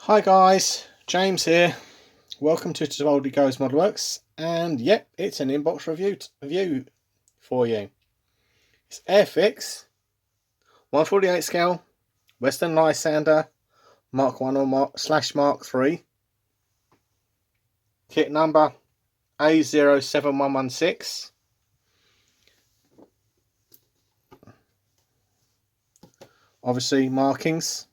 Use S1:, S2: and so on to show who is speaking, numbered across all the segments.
S1: Hi guys, James here. Welcome to Tobaldi Goes Modelworks, and yep, it's an inbox review for you. It's Airfix 148 scale Westland Lysander Mark 1 or Mark 3 kit number A07116. Obviously markings.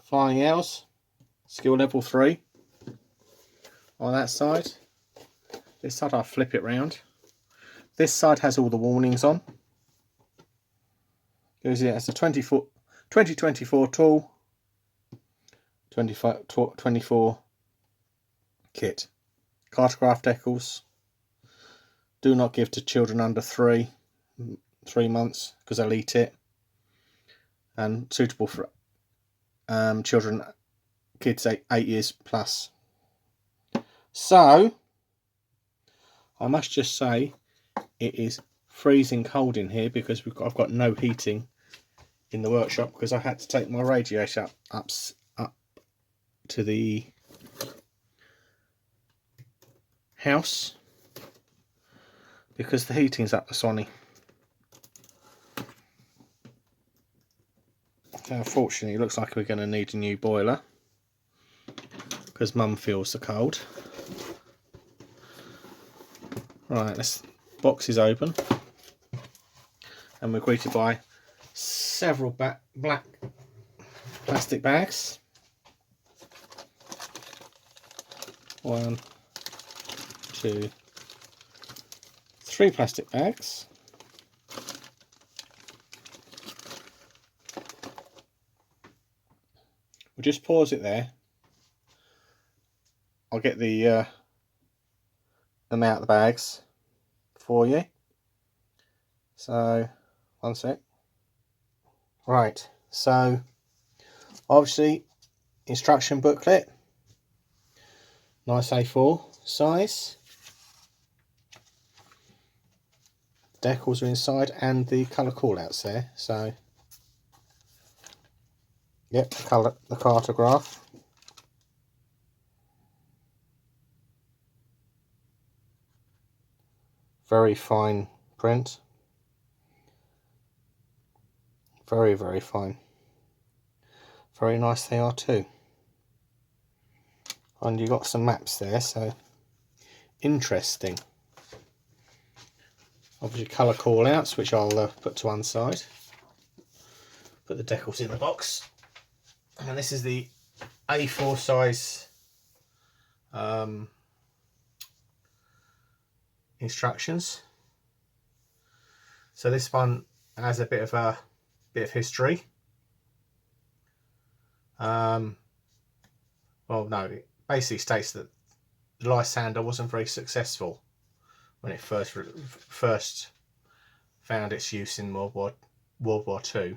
S1: Flying Owls, skill level 3 on that side. This side I'll flip it round. This side has all the warnings on. Goes here as a 2024 tool, 24 kit. Cartograph decals. Do not give to children under 3 months because they'll eat it. And suitable for children, kids 8 years plus. So I must just say it is freezing cold in here because I've got no heating in the workshop because I had to take my radiator up to the house because the heating's up the sonny. Unfortunately, it looks like we're going to need a new boiler because Mum feels the cold. Right, this box is open and we're greeted by several black plastic bags. 1, 2, 3 plastic bags. We'll just pause it there. I'll get the them out of the bags for you. So, one sec. Right, so obviously instruction booklet, nice A4 size. Decals are inside and the colour callouts there. So, yep, the cartograph. Very fine print. Very, very fine. Very nice they are too. And you got some maps there, so interesting. Obviously colour callouts, which I'll put to one side. Put the decals in the box. And this is the A4 size instructions. So this one has a bit of history. Well, no, it basically states that the Lysander wasn't very successful when it first found its use in World War II,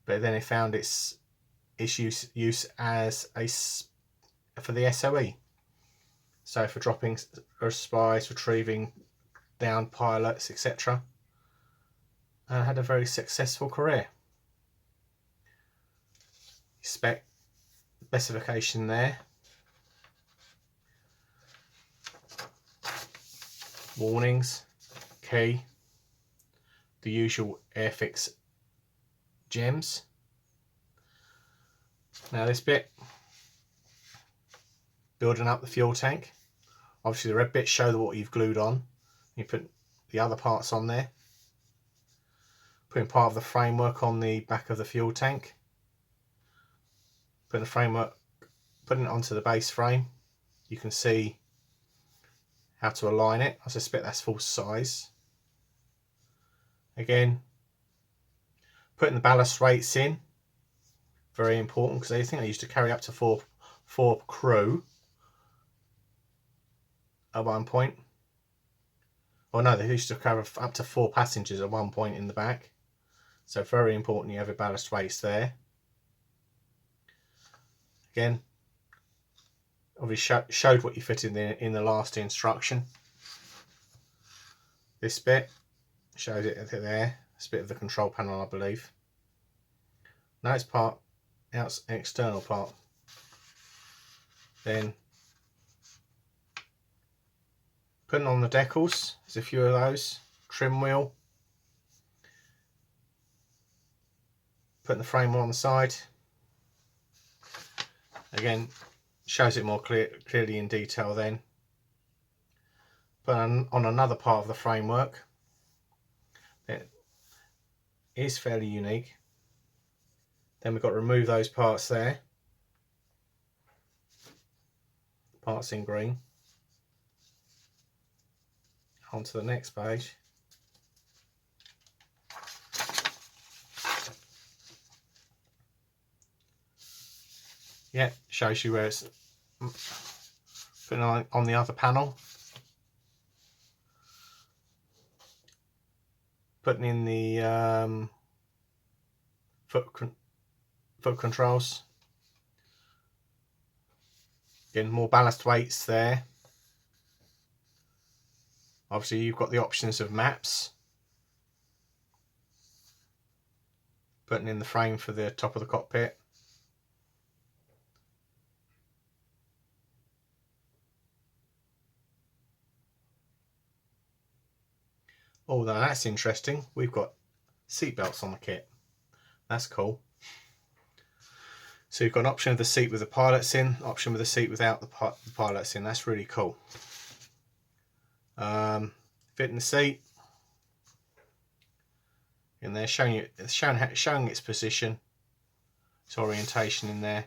S1: but then it found its use as for the SOE, so for dropping spies, retrieving downed pilots, etc., and had a very successful career. Specification there. Warnings, key, the usual Airfix gems. Now this bit, building up the fuel tank. Obviously the red bits show what you've glued on. You put the other parts on there. Putting part of the framework on the back of the fuel tank. Putting it onto the base frame. You can see how to align it. I suspect that's full size. Again, putting the ballast rates in, very important because I think they used to carry up to four crew at one point. Oh no, they used to carry up to 4 passengers at one point in the back. So very important you have your ballast weights there. Again, obviously showed what you fit in the last instruction. This bit shows it there. It's a bit of the control panel, I believe. No, it's part, out external part. Then putting on the decals, there's a few of those. Trim wheel. Putting the frame on the side. Again, shows it more clearly in detail then. But on another part of the framework, it is fairly unique. Then we've got to remove those parts there. Parts in green. On to the next page. Yeah, shows you where it's putting on the other panel. Putting in the foot controls. Again, more ballast weights there. Obviously you've got the options of maps. Putting in the frame for the top of the cockpit. Oh, now that's interesting. We've got seat belts on the kit. That's cool. So you've got an option of the seat with the pilots in, option with the seat without the pilots in. That's really cool. Fitting the seat in there, showing its position, its orientation in there.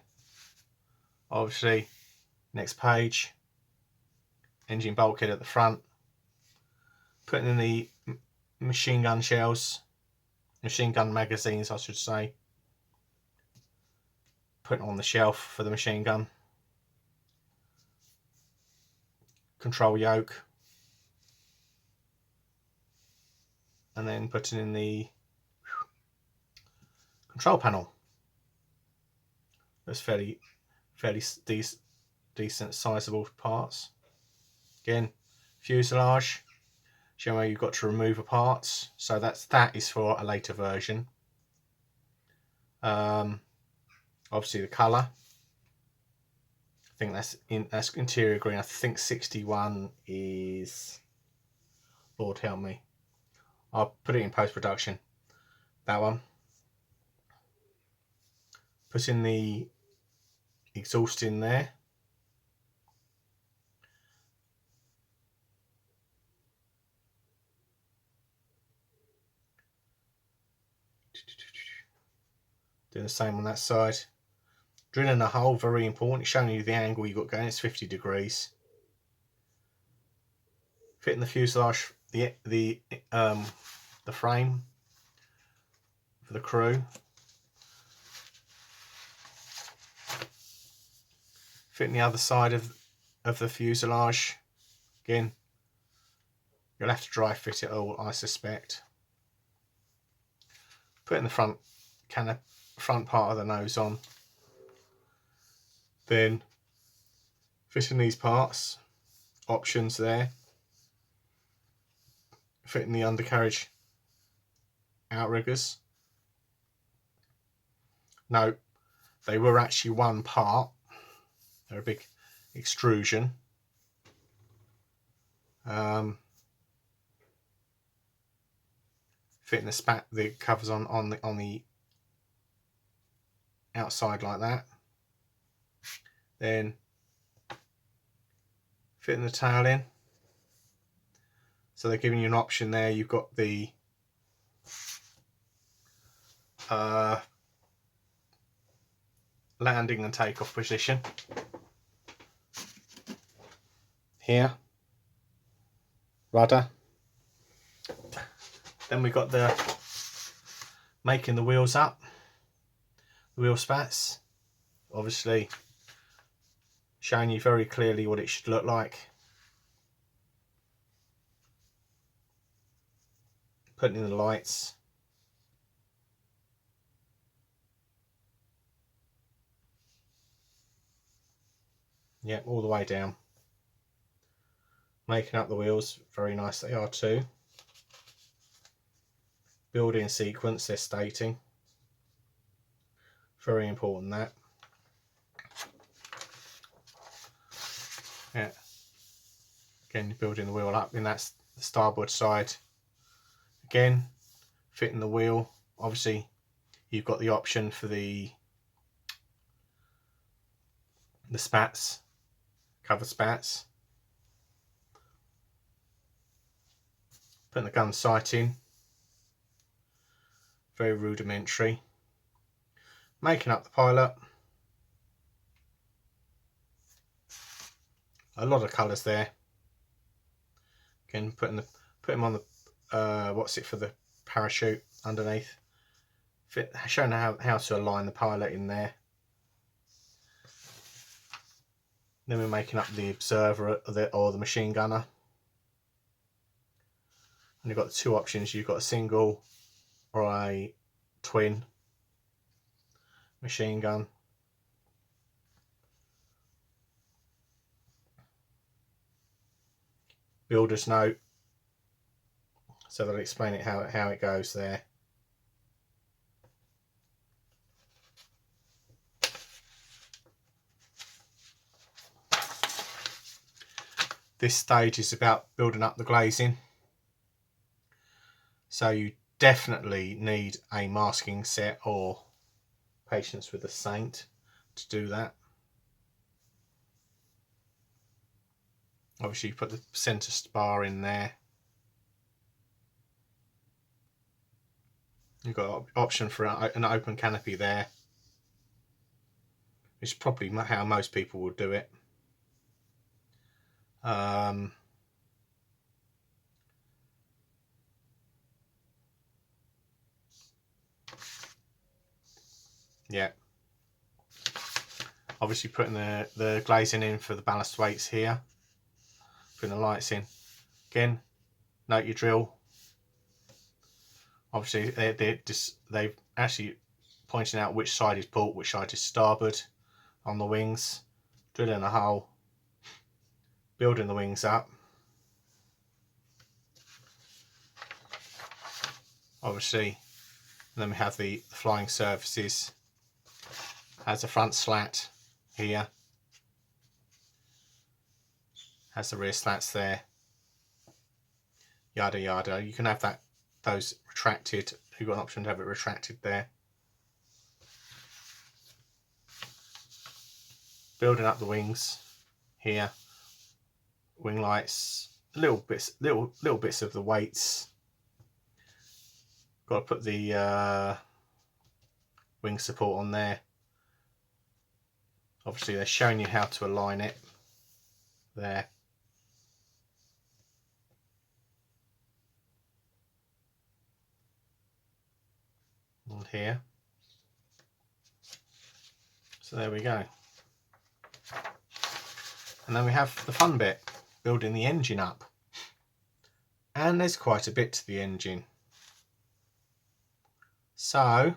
S1: Obviously, next page, engine bulkhead at the front. Putting in the machine gun shells, machine gun magazines, I should say. Putting on the shelf for the machine gun. Control yoke. And then putting in the control panel. That's fairly decent sizable parts. Again, fuselage, showing where you've got to remove the parts. So that is for a later version. Obviously the colour. I think that's interior green. I think 61 is, Lord help me, I'll put it in post-production. That one. Put in the exhaust in there. Doing the same on that side. Drilling a hole, very important. It's showing you the angle you've got going. It's 50 degrees. Fitting the fuselage, the frame for the crew. Fitting the other side of the fuselage. Again, you'll have to dry fit it all, I suspect. Putting the front part of the nose on. Then fitting these parts, options there. Fitting the undercarriage outriggers. No, they were actually one part. They're a big extrusion. Fitting the covers on the outside like that. Then fitting the tail in. So they're giving you an option there. You've got the landing and takeoff position here, rudder. Then we've got the making the wheels up, the wheel spats, obviously showing you very clearly what it should look like. Putting in the lights. Yep, all the way down. Making up the wheels, very nice they are too. building sequence they're stating. Very important that. Yeah. Again, you're building the wheel up, and that's the starboard side. Again, fitting the wheel. Obviously, you've got the option for the spats, covered spats. Putting the gun sight in. Very rudimentary. Making up the pilot. A lot of colours there. Again, put him on the what's it for the parachute underneath. Showing how to align the pilot in there. Then we're making up the observer or the machine gunner. And you've got two options. You've got a single or a twin machine gun. Builder's note. So they'll explain it how it goes there. This stage is about building up the glazing. So you definitely need a masking set or Patience with a Saint to do that. Obviously you put the centre spar in there. You've got an option for an open canopy there, which is probably how most people would do it. Yeah. Obviously putting the glazing in for the ballast weights here. Putting the lights in. Again, note your drill. Obviously they've actually pointed out which side is port, which side is starboard on the wings. Drilling a hole. Building the wings up. Obviously, and then we have the flying surfaces. Has a front slat here. Has the rear slats there. Yada yada. You can have those retracted. You've got an option to have it retracted there. Building up the wings here. Wing lights. Little bits of the weights. Got to put the wing support on there. Obviously they're showing you how to align it there. And here. So there we go. And then we have the fun bit, building the engine up. And there's quite a bit to the engine. So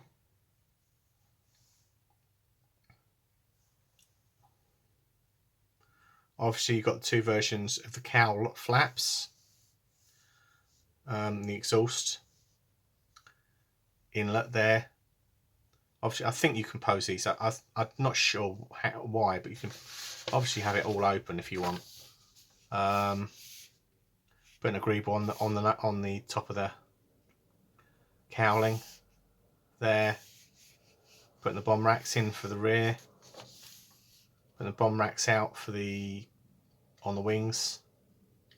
S1: obviously you've got two versions of the cowl flaps, the exhaust inlet there. Obviously I think you can pose these. I'm not sure why, but you can obviously have it all open if you want. Putting a greeble on the top of the cowling there. Putting the bomb racks in for the rear. Putting the bomb racks out for on the wings,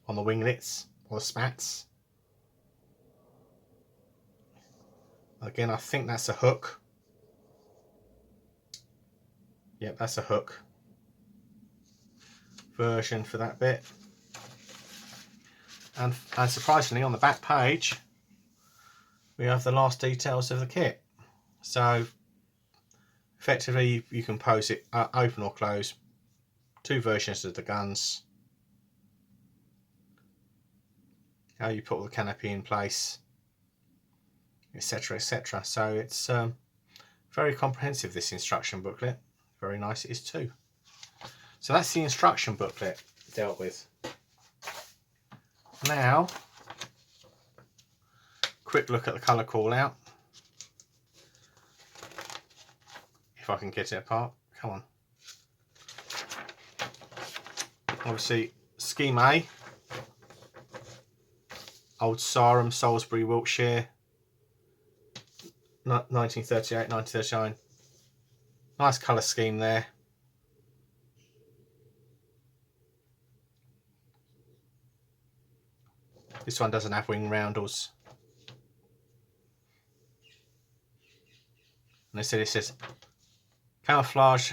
S1: on the winglets or the spats. Again, I think that's a hook. Yep, that's a hook version for that bit. And surprisingly, on the back page, we have the last details of the kit. So effectively, you can pose it open or close. Two versions of the guns. How you put all the canopy in place, etc, etc. So it's very comprehensive, this instruction booklet. Very nice it is too. So that's the instruction booklet dealt with. Now, quick look at the colour call out. If I can get it apart, come on. Obviously, Scheme A, Old Sarum, Salisbury, Wiltshire, 1938, 1939. Nice colour scheme there. This one doesn't have wing roundels. And they said it says camouflage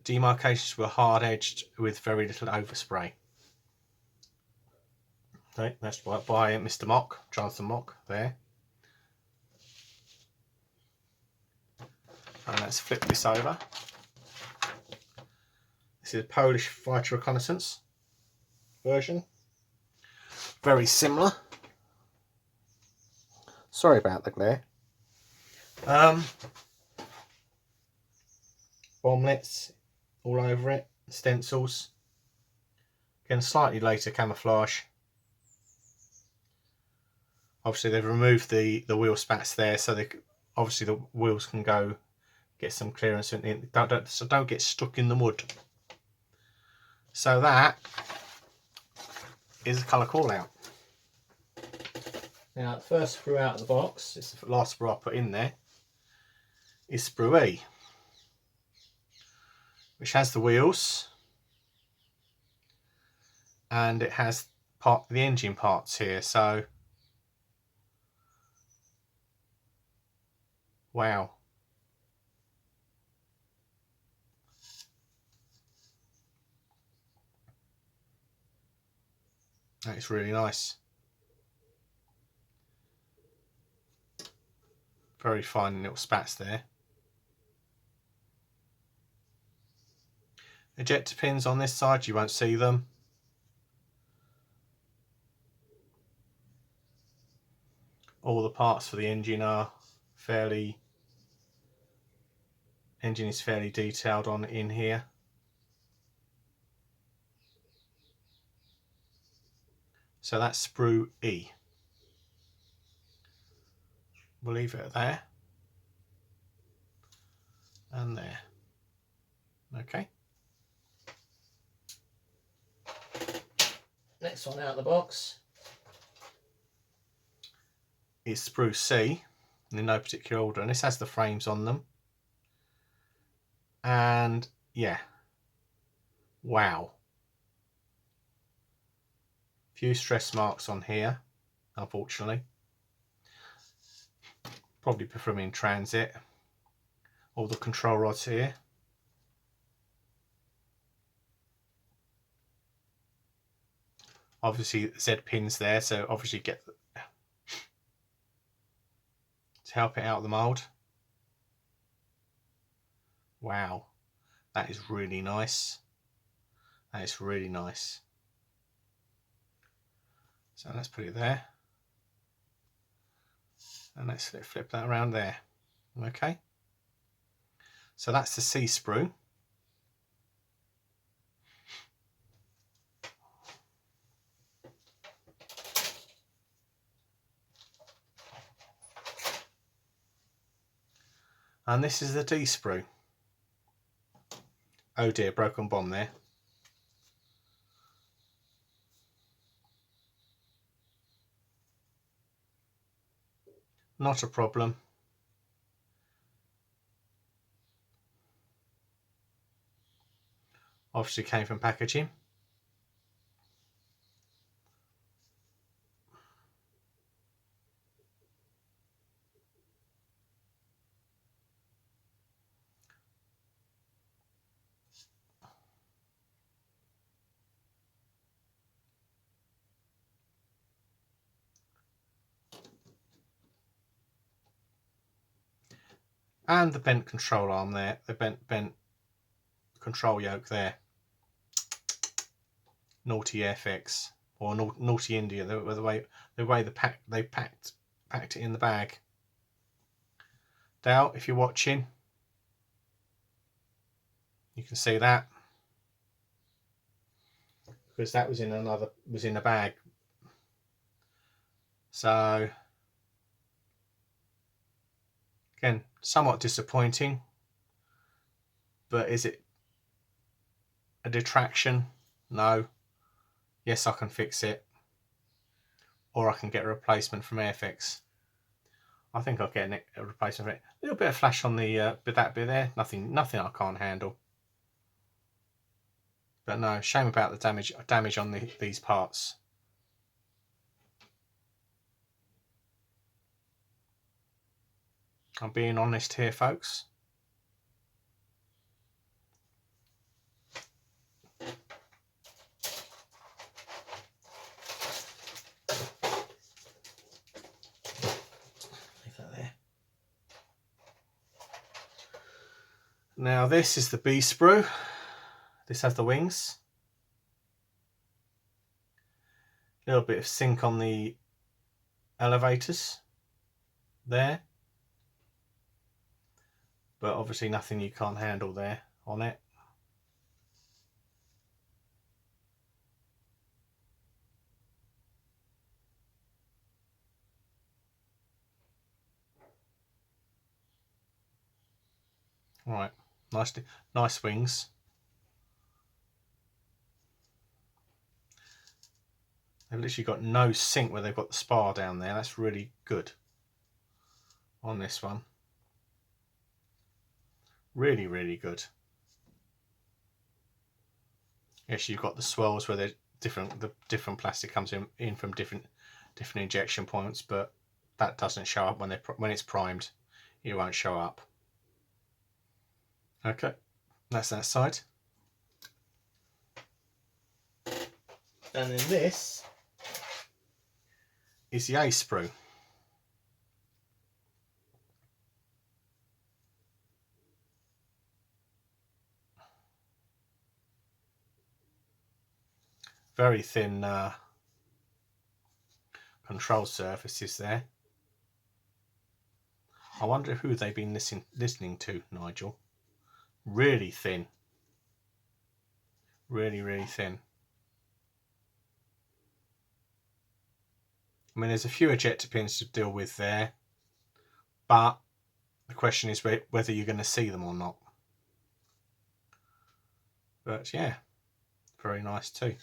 S1: demarcations were hard edged with very little overspray. Okay, that's by Mr. Mock, Jonathan Mock there. And let's flip this over. This is a Polish fighter reconnaissance version. Very similar. Sorry about the glare. Bomblets all over it, stencils. Again, slightly later camouflage. Obviously they've removed the wheel spats there, so they obviously the wheels can go get some clearance in. So don't get stuck in the mud. So that is a colour call out. Now the first sprue out of the box, it's the last sprue I put in there, is Sprue E, which has the wheels and it has the engine parts here. So wow. That is really nice. Very fine little spats there. Ejector pins on this side, you won't see them. All the parts for the engine are engine is fairly detailed on in here. So that's Sprue E. We'll leave it there and there. Okay. Next one out of the box is Sprue C, in no particular order, and this has the frames on them. And yeah, wow. Few stress marks on here, unfortunately. Probably from in transit. All the control rods here. Obviously Z pins there, so obviously get to help it out of the mould. Wow, that is really nice. That is really nice. So let's put it there. And let's flip that around there. Okay. So that's the C sprue. And this is the D sprue. Oh dear, broken bomb there. Not a problem. Obviously came from packaging. And the bent control arm there, the bent control yoke there. Naughty Airfix, or naughty India, the way they packed it in the bag. Dale, if you're watching, you can see that, because that was in a bag. So Again, somewhat disappointing, but is it a detraction? No. Yes, I can fix it, or I can get a replacement from Airfix. I think I'll get a replacement for it. A little bit of flash on the that bit there. Nothing I can't handle. But no, shame about the damage on these parts. I'm being honest here, folks. Leave that there. Now this is the B sprue. This has the wings. A little bit of sink on the elevators there. But obviously nothing you can't handle there on it. Right, nice wings. They've literally got no sink where they've got the spar down there. That's really good on this one. Really, really good. Yes, you've got the swells where the different plastic comes in from different injection points, but that doesn't show up when it's primed. It won't show up. Okay, that's that side. And then this is the A sprue. Very thin control surfaces there. I wonder who they've been listening to, Nigel. Really thin. Really, really thin. I mean, there's a few ejector pins to deal with there, but the question is whether you're going to see them or not. But yeah, very nice too.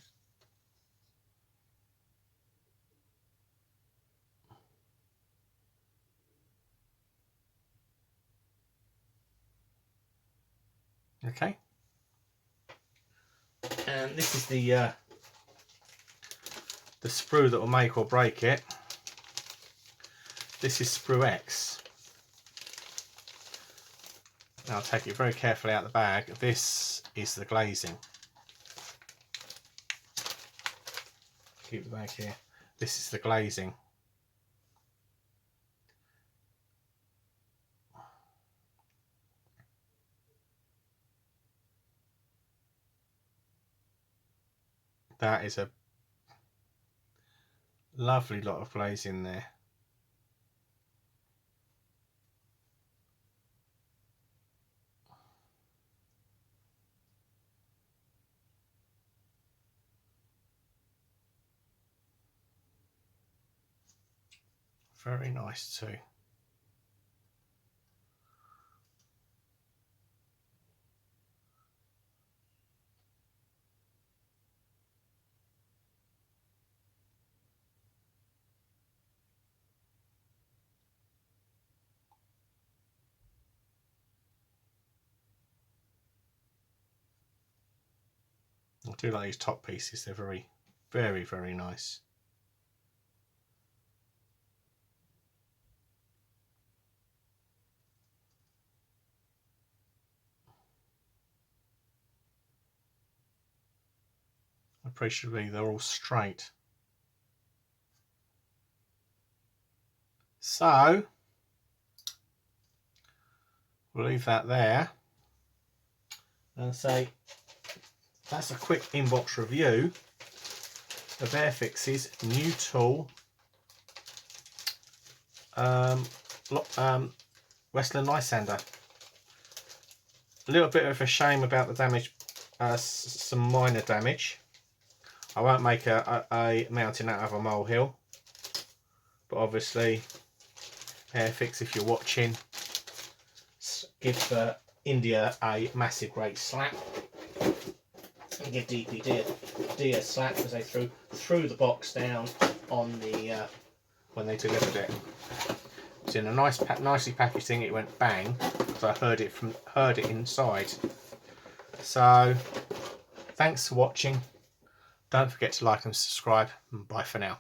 S1: Okay. And this is the sprue that will make or break it. This is Sprue X. Now I'll take it very carefully out of the bag. This is the glazing. Keep the bag here. This is the glazing. That is a lovely lot of glazing there. Very nice too. I do like these top pieces. They're very, very, very nice. Appreciably, they're all straight. So we'll leave that there and say that's a quick inbox review of Airfix's new tool, Westland Lysander. A little bit of a shame about the damage, some minor damage. I won't make a mountain out of a molehill, but obviously Airfix, if you're watching, give India a massive great slap. And give DPD a slap because they threw the box down on the when they delivered it. It's in a nicely packaged thing. It went bang because I heard it inside. So thanks for watching. Don't forget to like and subscribe. Bye for now.